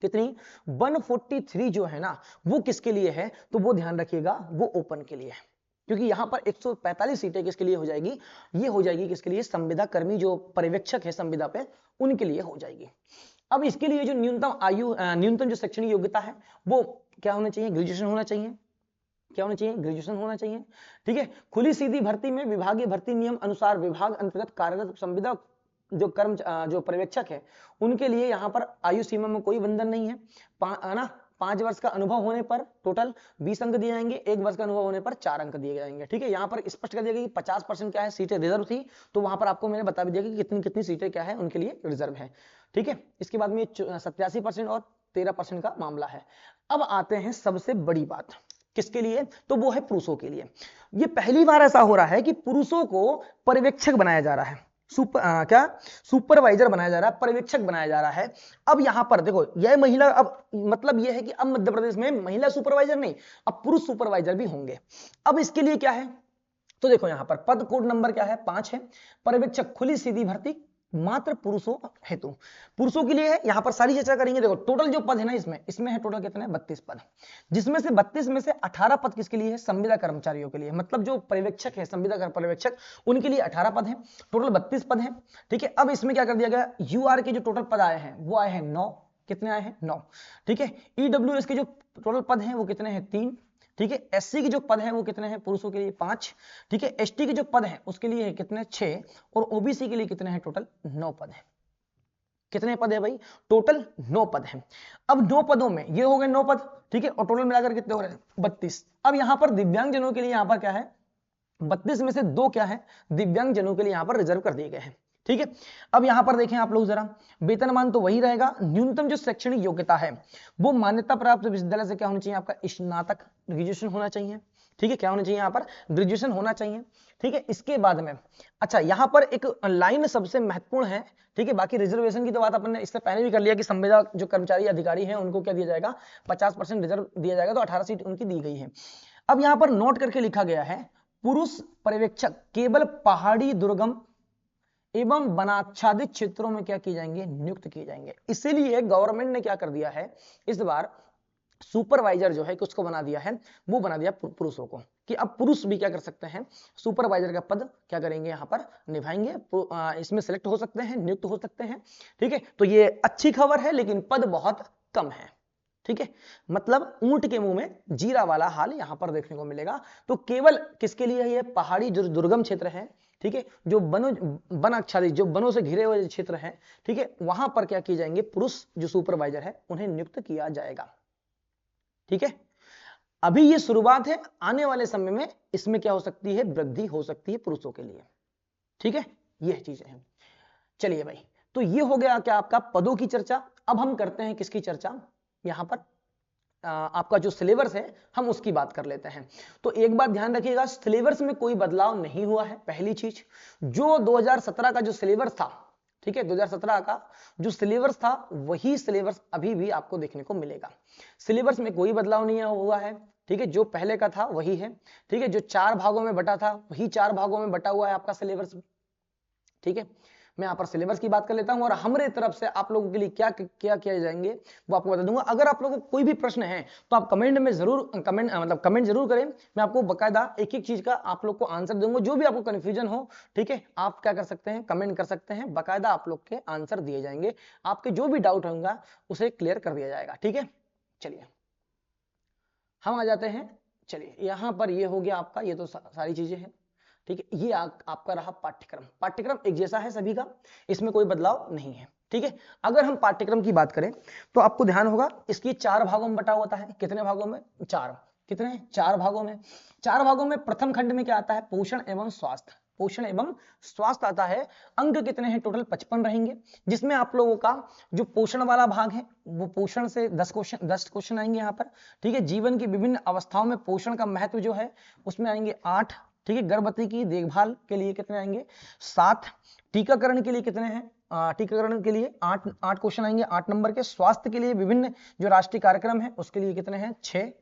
कितनी 143 जो है ना वो किसके लिए है, तो वो ध्यान रखिएगा वो ओपन के लिए है, क्योंकि यहां पर 145 सीटें किसके लिए हो जाएगी, ये हो जाएगी किसके लिए, संविदा कर्मी जो पर्यवेक्षक है संविदा पे उनके लिए हो जाएगी। अब इसके लिए जो न्यूनतम आयु न्यूनतम जो शैक्षणिक योग्यता है वो क्या होना चाहिए, ग्रेजुएशन होना चाहिए, क्या होना चाहिए, ग्रेजुएशन होना चाहिए, ठीक है। खुली सीधी भर्ती में विभागीय भर्ती नियम अनुसार विभाग अंतर्गत कार्यरत संविदा जो जो पर्यवेक्षक है उनके लिए यहाँ पर आयु सीमा में कोई बंधन नहीं है, 5 वर्ष का अनुभव होने पर टोटल 20 अंक दिए जाएंगे, 1 वर्ष का अनुभव होने पर 4 अंक दिए जाएंगे, ठीक है। यहाँ पर स्पष्ट कर दिया गया कि 50% क्या है सीटें रिजर्व थी, तो वहां पर आपको मैंने बता भी दिया कि कितनी कितनी सीटें क्या है उनके लिए रिजर्व है, ठीक है। इसके बाद में 87% और 13% का मामला है। अब आते हैं सबसे बड़ी बात किसके लिए, तो वो है पुरुषों के लिए। ये पहली बार ऐसा हो रहा है कि पुरुषों को पर्यवेक्षक बनाया जा रहा है, सुपरवाइजर बनाया जा रहा है, पर्यवेक्षक बनाया जा रहा है। अब यहां पर देखो यह महिला, अब मतलब यह है कि अब मध्य प्रदेश में महिला सुपरवाइजर नहीं, अब पुरुष सुपरवाइजर भी होंगे। अब इसके लिए क्या है, तो देखो यहां पर पद कोड नंबर क्या है 5 है, पर्यवेक्षक खुली सीधी भर्ती मात्र पुरुषों हेतु, पुरुषों के लिए है। यहां पर सारी चर्चा करेंगे। देखो टोटल जो पद है ना इसमें है टोटल कितने 32 पद, जिसमें से 32 में से 18 पद किसके लिए है, संविदा कर्मचारियों के लिए, मतलब जो पर्यवेक्षक है संविदा पर्यवेक्षक उनके लिए 18 पद है, टोटल 32 पद है, ठीक है। अब इसमें क्या कर दिया गया, यूआर के जो टोटल पद आए हैं वो आए हैं 9, कितने आए हैं 9, ठीक है। ईडब्ल्यूएस के जो टोटल पद हैं वो कितने हैं 3, ठीक है। एससी के जो पद हैं वो कितने हैं पुरुषों के लिए 5, ठीक है। एसटी के जो पद हैं उसके लिए कितने 6 और ओबीसी के लिए कितने हैं टोटल 9 पद हैं। कितने पद है भाई, टोटल 9 पद हैं। अब 9 पदों में ये हो गए 9 पद, ठीक है, और टोटल मिलाकर कितने हो रहे हैं 32। अब यहां पर दिव्यांगजनों के लिए यहां पर क्या है 32 में से 2 क्या है दिव्यांगजनों के लिए यहां पर रिजर्व कर दिए गए हैं, ठीक है। अब यहां पर देखें आप लोग जरा, वेतनमान तो वही रहेगा, न्यूनतम जो शैक्षणिक योग्यता है वो मान्यता प्राप्त विश्वविद्यालय से क्या होना चाहिए, आपका स्नातक ग्रेजुएशन होना चाहिए, ठीक है। क्या होना चाहिए यहाँ पर ग्रेजुएशन होना चाहिए, ठीक है। इसके बाद में अच्छा यहाँ पर एक लाइन सबसे महत्वपूर्ण है, ठीक है। बाकी रिजर्वेशन की तो बात अपन ने इससे पहले भी कर लिया कि संविदा जो कर्मचारी अधिकारी हैं उनको क्या दिया जाएगा 50% रिजर्व दिया जाएगा, तो 18 सीट उनकी दी गई है। अब यहाँ पर नोट करके लिखा गया है पुरुष पर्यवेक्षक केवल पहाड़ी दुर्गम एवं वनाच्छादित क्षेत्रों में क्या किए जाएंगे, नियुक्त किए जाएंगे। इसीलिए गवर्नमेंट ने क्या कर दिया है इस बार सुपरवाइजर जो है किसको बना दिया है, वो बना दिया पुरुषों को, कि अब पुरुष भी क्या कर सकते हैं सुपरवाइजर का पद क्या करेंगे यहाँ पर निभाएंगे, इसमें सेलेक्ट हो सकते हैं, नियुक्त हो सकते हैं, ठीक है। तो ये अच्छी खबर है, लेकिन पद बहुत कम है, ठीक है। मतलब ऊंट के मुंह में जीरा वाला हाल यहां पर देखने को मिलेगा। तो केवल किसके लिए ये पहाड़ी जो दुर्गम क्षेत्र है, ठीक है, जो वन आच्छादित जो वनों से घिरे हुए क्षेत्र है, ठीक है, वहां पर क्या किए जाएंगे पुरुष जो सुपरवाइजर है उन्हें नियुक्त किया जाएगा, ठीक है। अभी ये शुरुआत है, आने वाले समय में इसमें क्या हो सकती है वृद्धि हो सकती है पुरुषों के लिए, ठीक है। ये चीजें हैं। चलिए भाई, तो ये हो गया क्या आपका पदों की चर्चा। अब हम करते हैं किसकी चर्चा, यहां पर आपका जो सिलेबस है हम उसकी बात कर लेते हैं। तो एक बात ध्यान रखिएगा, सिलेबस में कोई बदलाव नहीं हुआ है। पहली चीज, जो 2017 का जो सिलेबस था, ठीक है, 2017 का जो सिलेबस था वही सिलेबस अभी भी आपको देखने को मिलेगा। सिलेबस में कोई बदलाव नहीं हुआ है, ठीक है, जो पहले का था वही है, ठीक है। जो 4 भागों में बटा था वही 4 भागों में बटा हुआ है आपका सिलेबस, ठीक है। मैं यहाँ पर सिलेबस की बात कर लेता हूं और हमारे तरफ से आप लोगों के लिए क्या क्या किया जाएंगे वो आपको बता दूंगा। अगर आप लोगों को कोई भी प्रश्न है तो आप कमेंट में जरूर कमेंट जरूर करें, मैं आपको बकायदा एक एक चीज का आप लोग को आंसर दूंगा। जो भी आपको कंफ्यूजन हो, ठीक है, आप क्या कर सकते हैं कमेंट कर सकते हैं, बकायदा आप लोग के आंसर दिए जाएंगे, आपके जो भी डाउट होगा उसे क्लियर कर दिया जाएगा, ठीक है। चलिए हम आ जाते हैं, चलिए यहाँ पर ये हो गया आपका, ये तो सारी चीजें हैं, ठीक है। ये आपका रहा पाठ्यक्रम एक जैसा है सभी का, इसमें कोई बदलाव नहीं है, ठीक है। अगर हम पाठ्यक्रम की बात करें तो आपको ध्यान होगा इसकी 4 भागों में बटा होता है। कितने भागों में, 4, कितने 4 भागों में। 4 भागों में प्रथम खंड में क्या आता है पोषण एवं स्वास्थ्य, पोषण एवं स्वास्थ्य आता है। अंक कितने हैं? टोटल 55 रहेंगे, जिसमें आप लोगों का जो पोषण वाला भाग है वो पोषण से 10 क्वेश्चन आएंगे यहाँ पर, ठीक है। जीवन की विभिन्न अवस्थाओं में पोषण का महत्व जो है उसमें आएंगे 8, ठीक है। गर्भवती की देखभाल के लिए कितने आएंगे? 7। टीकाकरण के लिए कितने हैं? टीकाकरण के लिए 8 क्वेश्चन आएंगे 8 नंबर के। स्वास्थ्य के लिए विभिन्न जो राष्ट्रीय कार्यक्रम है उसके लिए कितने हैं? 6,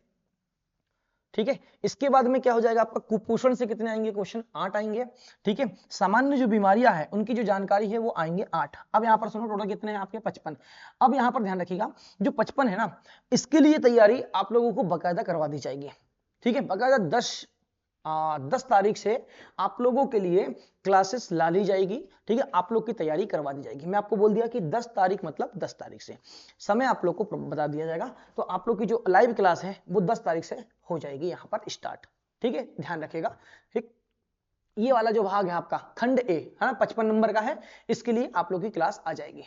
ठीक है। इसके बाद में क्या हो जाएगा आपका? कुपोषण से कितने आएंगे क्वेश्चन? 8 आएंगे, ठीक है। सामान्य जो बीमारियां हैं उनकी जो जानकारी है वो आएंगे 8। अब यहाँ पर सुनो टोटल कितने हैं आपके? 55। अब यहाँ पर ध्यान रखिएगा, जो 55 है ना, इसके लिए तैयारी आप लोगों को बाकायदा करवा दी जाएगी, ठीक है। बाकायदा 10 तारीख से आप लोगों के लिए क्लासेस ला ली जाएगी, ठीक है। आप लोग की तैयारी करवा दी जाएगी। मैं आपको बोल दिया कि 10 तारीख मतलब 10 तारीख से समय आप लोग को बता दिया जाएगा। तो आप लोग की जो लाइव क्लास है वो 10 तारीख से हो जाएगी यहाँ पर स्टार्ट, ठीक है। ध्यान रखिएगा, ठीक। ये वाला जो भाग है आपका खंड ए है ना, 55 नंबर का है, इसके लिए आप लोग की क्लास आ जाएगी,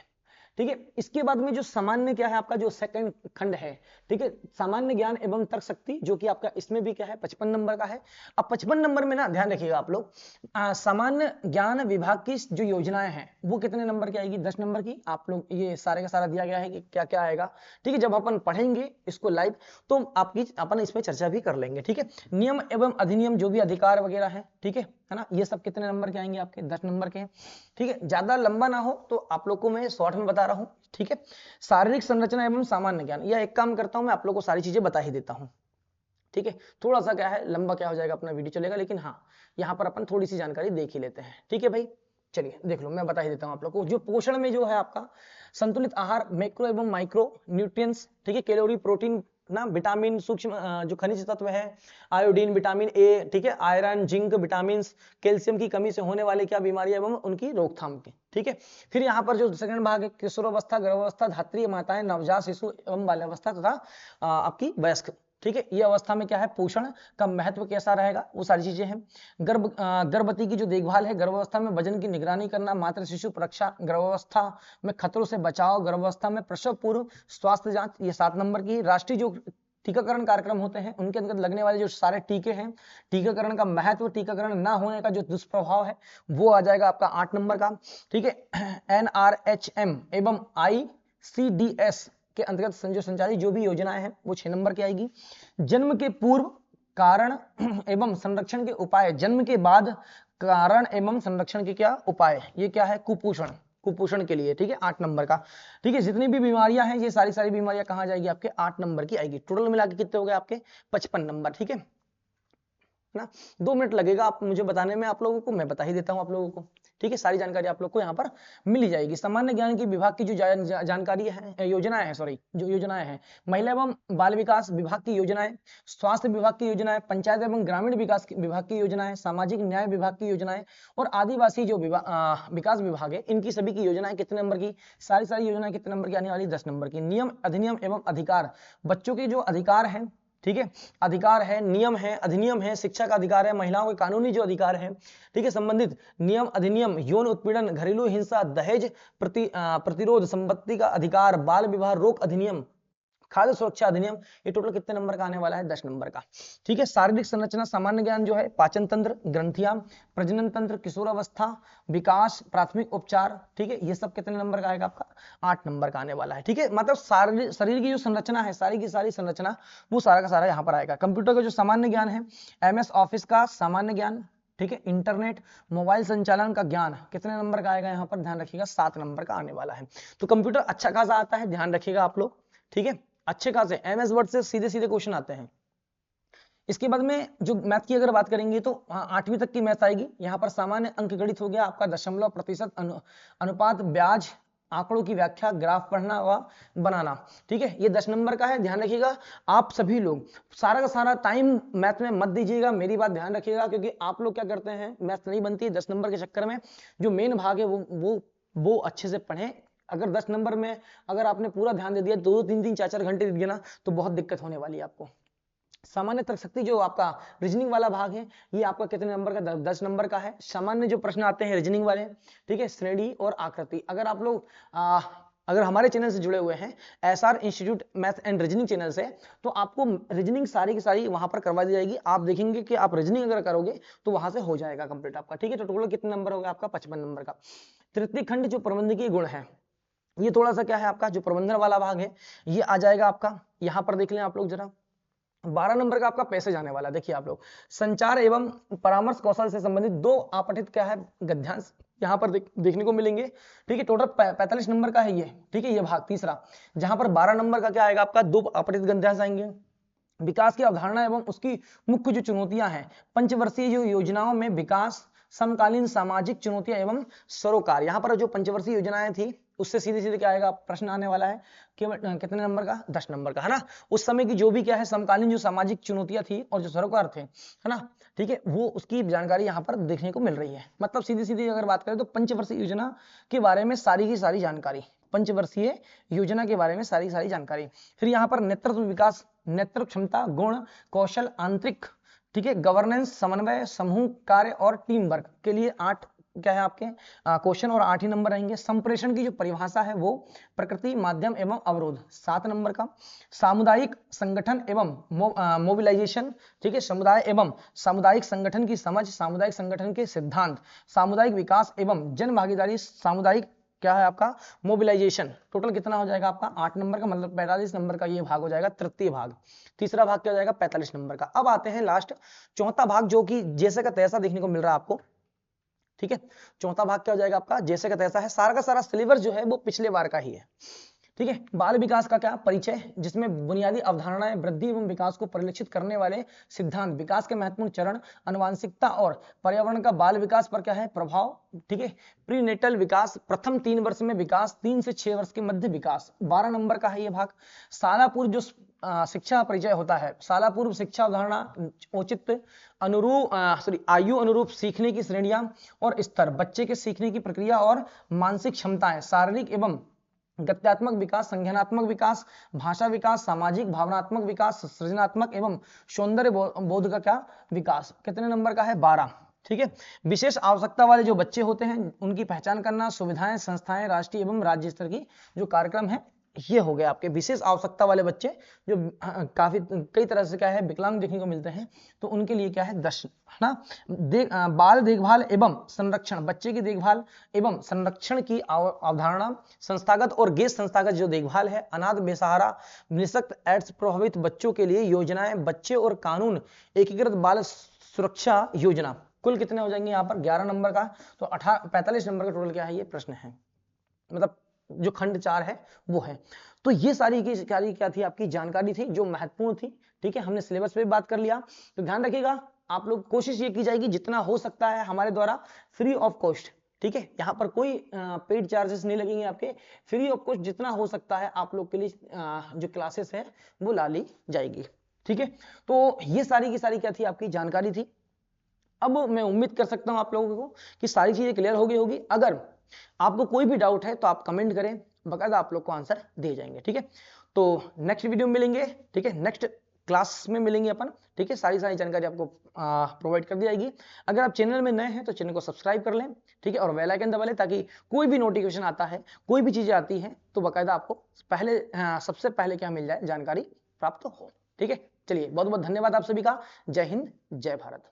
ठीक है। इसके बाद में जो सामान्य क्या है आपका, जो सेकंड खंड है, ठीक है, सामान्य ज्ञान एवं तर्क शक्ति, जो कि आपका इसमें भी क्या है 55 नंबर का है। अब 55 नंबर में ना ध्यान रखिएगा आप लोग, सामान्य ज्ञान विभाग की जो योजनाएं हैं वो कितने नंबर की आएगी? 10 नंबर की। आप लोग ये सारे का सारा दिया गया है कि क्या क्या आएगा, ठीक है। जब अपन पढ़ेंगे इसको लाइव तो अपन इसमें चर्चा भी कर लेंगे, ठीक है। नियम एवं अधिनियम जो भी अधिकार वगैरह है, ठीक है ना, ये सब कितने नंबर के आएंगे आपके? 10 नंबर के, ठीक है। ज्यादा लंबा ना हो तो आप लोग को मैं शॉर्ट में बता रहा हूं, ठीक है। शारीरिक संरचना एवं सामान्य ज्ञान, या एक काम करता हूं मैं आप लोग को सारी चीजें बता ही देता हूं, ठीक है। थोड़ा सा क्या है लंबा क्या हो जाएगा अपना वीडियो चलेगा, लेकिन हाँ यहाँ पर अपन थोड़ी सी जानकारी देख ही लेते हैं, ठीक है भाई। चलिए देख लो, मैं बता ही देता हूं आप लोग को। जो पोषण में जो है आपका संतुलित आहार, मैक्रो एवं माइक्रो न्यूट्रिएंट्स, ठीक है, कैलोरी, प्रोटीन ना, विटामिन, सूक्ष्म जो खनिज तत्व है, आयोडीन, विटामिन ए, ठीक है, आयरन, जिंक, विटामिन, कैल्शियम की कमी से होने वाले क्या बीमारियां एवं उनकी रोकथाम की, ठीक है। फिर यहाँ पर जो सेकंड भाग है किशोरावस्था, गर्भावस्था, धात्री माताएं, नवजात शिशु एवं बाल्यावस्था तथा आपकी वयस्क, ठीक है। ये अवस्था में क्या है, पोषण का महत्व कैसा रहेगा वो सारी चीजें हैं। गर्भवती की जो देखभाल है, गर्भावस्था में वजन की निगरानी करना, मातृ शिशु सुरक्षा, गर्भावस्था में खतरों से बचाव, गर्भावस्था में प्रसव पूर्व स्वास्थ्य जांच, ये 7 नंबर की। राष्ट्रीय जो टीकाकरण कार्यक्रम होते हैं उनके अंतर्गत लगने वाले जो सारे टीके हैं, टीकाकरण का महत्व, टीकाकरण ना होने का जो दुष्प्रभाव है वो आ जाएगा आपका 8 नंबर का, ठीक है। NRHM एवं ICDS के अंतर्गत जो संचालित जो भी योजनाएं हैं वो 6 नंबर की आएगी। जन्म के पूर्व कारण एवं संरक्षण के उपाय, जन्म के बाद कारण एवं संरक्षण के क्या उपाय, ये क्या है, कुपोषण के लिए, ठीक है, 8 नंबर का, ठीक है। जितनी भी बीमारियां हैं ये सारी बीमारियां कहां जाएगी आपके? 8 नंबर की आएगी। टोटल मिला के कितने हो गए आपके? 55 नंबर, ठीक है ना। 2 मिनट लगेगा आप मुझे बताने में, आप लोगों को मैं बता ही देता हूं आप लोगों को, ठीक है। सारी जानकारी आप लोग को यहाँ पर मिल ही जाएगी। सामान्य ज्ञान की विभाग की जो जानकारी है, योजनाएं हैं, सॉरी जो योजनाएं हैं, महिला एवं बाल विकास विभाग की योजनाएं, स्वास्थ्य विभाग की योजनाएं, पंचायत एवं ग्रामीण विकास विभाग की योजनाएं, सामाजिक न्याय विभाग की योजनाएं और आदिवासी जो विकास विभाग है, इनकी सभी की योजनाएं कितने नंबर की? सारी योजनाएं कितने नंबर की आने वाली? 10 नंबर की। नियम, अधिनियम एवं अधिकार, बच्चों के जो अधिकार है, ठीक है, अधिकार है, नियम है, अधिनियम है, शिक्षा का अधिकार है, महिलाओं के कानूनी जो अधिकार है, ठीक है, संबंधित नियम, अधिनियम, यौन उत्पीड़न, घरेलू हिंसा, दहेज प्रतिरोध, संपत्ति का अधिकार, बाल विवाह रोक अधिनियम, खाद्य सुरक्षा अधिनियम, ये टोटल कितने नंबर का आने वाला है? 10 नंबर का, ठीक है। शारीरिक संरचना, सामान्य ज्ञान जो है, पाचन तंत्र, ग्रंथियां, प्रजनन तंत्र, किशोरावस्था, विकास, प्राथमिक उपचार, ठीक है, ये सब कितने नंबर का आएगा आपका? 8 नंबर का आने वाला है, ठीक है। मतलब शरीर की जो संरचना है, सारी की सारी संरचना वो सारा का सारा यहाँ पर आएगा। कंप्यूटर का जो सामान्य ज्ञान है, MS ऑफिस का सामान्य ज्ञान, ठीक है, इंटरनेट, मोबाइल संचालन का ज्ञान कितने नंबर का आएगा? यहाँ पर ध्यान रखिएगा 7 नंबर का आने वाला है। तो कंप्यूटर अच्छा खासा आता है, ध्यान रखिएगा आप लोग, ठीक है, अच्छे खासे MS वर्ड से सीधे क्वेश्चन आते हैं। इसके बाद में जो मैथ की अगर बात करेंगे तो 8वीं तक की मैथ आएगी। यहाँ पर सामान्य अंक गणित हो गया आपका, दशमलव, प्रतिशत, अनुपात, ब्याज, आंकड़ों की व्याख्या, ग्राफ पढ़ना व बनाना, ठीक है, ये 10 नंबर का है। ध्यान रखिएगा आप सभी लोग सारा का सारा टाइम मैथ में मत दीजिएगा, मेरी बात ध्यान रखिएगा, क्योंकि आप लोग क्या करते हैं, मैथ नहीं बनती 10 नंबर के चक्कर में। जो मेन भाग है वो अच्छे से पढ़ें। अगर 10 नंबर में अगर आपने पूरा ध्यान दे दिया, 2 3 3 4 4 घंटे दे दिया ना, तो बहुत दिक्कत होने वाली है आपको। सामान्य तर्क शक्ति जो आपका रीजनिंग वाला भाग है, ये आपका कितने नंबर का? 10 नंबर का है। सामान्य जो प्रश्न आते हैं रीजनिंग वाले, ठीक है, श्रेणी और आकृति, अगर आप लोग अगर हमारे चैनल से जुड़े हुए हैं SR institute math and reasoning channel से, तो आपको रीजनिंग सारी की सारी वहां पर करवा दी जाएगी। आप देखेंगे कि आप रीजनिंग अगर करोगे तो वहां से हो जाएगा कंप्लीट आपका, ठीक है। तो टोटल कितने नंबर हो गया आपका? 55 नंबर का। तृतीय खंड जो प्रबंधकीय गुण है, ये थोड़ा सा क्या है आपका, जो प्रबंधन वाला भाग है ये आ जाएगा आपका। यहां पर देख लें आप लोग जरा, 12 नंबर का आपका पैसे जाने वाला। देखिए आप लोग, संचार एवं परामर्श कौशल से संबंधित 2 आपठित क्या है गद्यांश यहां पर देखने को मिलेंगे, ठीक है। टोटल 45 नंबर का है ये, ठीक है, ये भाग तीसरा, जहां पर 12 नंबर का क्या आएगा आपका, 2 आपठित गद्यांश आएंगे। विकास की अवधारणा एवं उसकी मुख्य जो चुनौतियां हैं, पंचवर्षीय जो योजनाओं में विकास, समकालीन सामाजिक चुनौतियां एवं सरोकार। यहाँ पर जो पंचवर्षीय योजनाएं थी उससे सीधे सीधे क्या आएगा, प्रश्न आने वाला है कितने नंबर का? 10 नंबर का, है ना। उस समय की जो भी क्या है समकालीन जो सामाजिक चुनौतियां थी और जो सरोकार थे, है ना, ठीक है, वो उसकी जानकारी यहाँ पर देखने को मिल रही है। मतलब सीधी सीधी अगर बात करें तो पंचवर्षीय योजना के बारे में सारी की सारी जानकारी, पंचवर्षीय योजना के बारे में सारी सारी जानकारी। फिर यहाँ पर नेतृत्व विकास, नेतृत्व क्षमता, गुण, कौशल, आंतरिक, ठीक है, गवर्नेंस, समन्वय, समूह कार्य और टीम वर्क के लिए 8 क्या है आपके क्वेश्चन और 8 ही नंबर रहेंगे। संप्रेषण की जो परिभाषा है वो प्रकृति, माध्यम एवं अवरोध 7 नंबर का। सामुदायिक संगठन एवं मोबिलाइजेशन, ठीक है, समुदाय एवं सामुदायिक संगठन की समझ, सामुदायिक संगठन के सिद्धांत, सामुदायिक विकास एवं जन भागीदारी, सामुदायिक क्या है आपका मोबिलाइजेशन। टोटल कितना हो जाएगा आपका? 8 नंबर का, मतलब 45 नंबर का ये भाग हो जाएगा, तृतीय भाग। तीसरा भाग क्या हो जाएगा? 45 नंबर का। अब आते हैं लास्ट चौथा भाग, जो कि जैसे का तैसा देखने को मिल रहा है आपको, ठीक है। चौथा भाग क्या हो जाएगा आपका? जैसे का तैसा है। सारा का सारा सिलेबस जो है वो पिछले बार का ही है, ठीक है। बाल विकास का क्या परिचय, जिसमें बुनियादी अवधारणाएं, वृद्धि एवं विकास को परिलक्षित करने वाले सिद्धांत, विकास के महत्वपूर्ण चरण, आनुवांशिकता और पर्यावरण का बाल विकास पर क्या है प्रभाव, ठीक है। प्रीनेटल विकास, प्रथम 3 वर्ष में विकास, 3 से 6 वर्ष के मध्य विकास, 12 नंबर का है ये भाग। शाला पूर्व जो शिक्षा परिचय होता है, शाला पूर्व शिक्षा अवधारणा, औचित्य, अनुरूप आयु अनुरूप सीखने की श्रेणियां और स्तर, बच्चे के सीखने की प्रक्रिया और मानसिक क्षमताएं, शारीरिक एवं गत्यात्मक विकास, संज्ञानात्मक विकास, भाषा विकास, सामाजिक भावनात्मक विकास, सृजनात्मक एवं सौंदर्य बोध का क्या विकास। कितने नंबर का है? 12, ठीक है। विशेष आवश्यकता वाले जो बच्चे होते हैं उनकी पहचान करना, सुविधाएं, संस्थाएं, राष्ट्रीय एवं राज्य स्तर की जो कार्यक्रम है, ये हो गए आपके विशेष आवश्यकता वाले बच्चे जो काफी कई तरह से क्या है विकलांग देखने को मिलते हैं, तो उनके लिए क्या है 10, है ना। बाल देखभाल एवं संरक्षण, बच्चे की देखभाल एवं संरक्षण की अवधारणा, संस्थागत और गैर संस्थागत जो देखभाल है, अनाथ, बेसहारा, निःशक्त, एड्स प्रभावित बच्चों के लिए योजनाएं, बच्चे और कानून, एकीकृत बाल सुरक्षा योजना। कुल कितने हो जाएंगे यहाँ पर? 11 नंबर का। तो 45 नंबर का टोटल क्या है ये प्रश्न है, मतलब जो खंड 4 है वो है। तो ये सारी की सारी क्या थी आपकी जानकारी थी जो महत्वपूर्ण थी, ठीक है। हमने सिलेबस पे बात कर लिया, तो ध्यान रखिएगा आप लोग, कोशिश ये की जाएगी जितना हो सकता है हमारे द्वारा फ्री ऑफ कॉस्ट, ठीक है। यहाँ पर कोई पेड चार्जेस नहीं लगेंगे आपके, फ्री ऑफ कॉस्ट जितना हो सकता है आप लोग के लिए जो क्लासेस है वो ला ली जाएगी, ठीक है। तो ये सारी की सारी क्या थी आपकी जानकारी थी। अब मैं उम्मीद कर सकता हूं आप लोगों को कि सारी चीजें क्लियर हो गई होगी। अगर आपको कोई भी डाउट है तो आप कमेंट करें, बकायदा आप लोग को आंसर दिए जाएंगे, ठीक है। तो नेक्स्ट वीडियो में मिलेंगे, ठीक है, नेक्स्ट क्लास में मिलेंगे अपन, ठीक है। सारी सारी जानकारी आपको प्रोवाइड कर दी जाएगी। अगर आप चैनल में नए हैं तो चैनल को सब्सक्राइब कर लें, ठीक है, और बेल आइकन दबा लें, ताकि कोई भी नोटिफिकेशन आता है, कोई भी चीजें आती हैं तो बकायदा आपको पहले सबसे पहले क्या मिल जाए, जानकारी प्राप्त हो, ठीक है। चलिए, बहुत बहुत धन्यवाद आप सभी का। जय हिंद, जय भारत।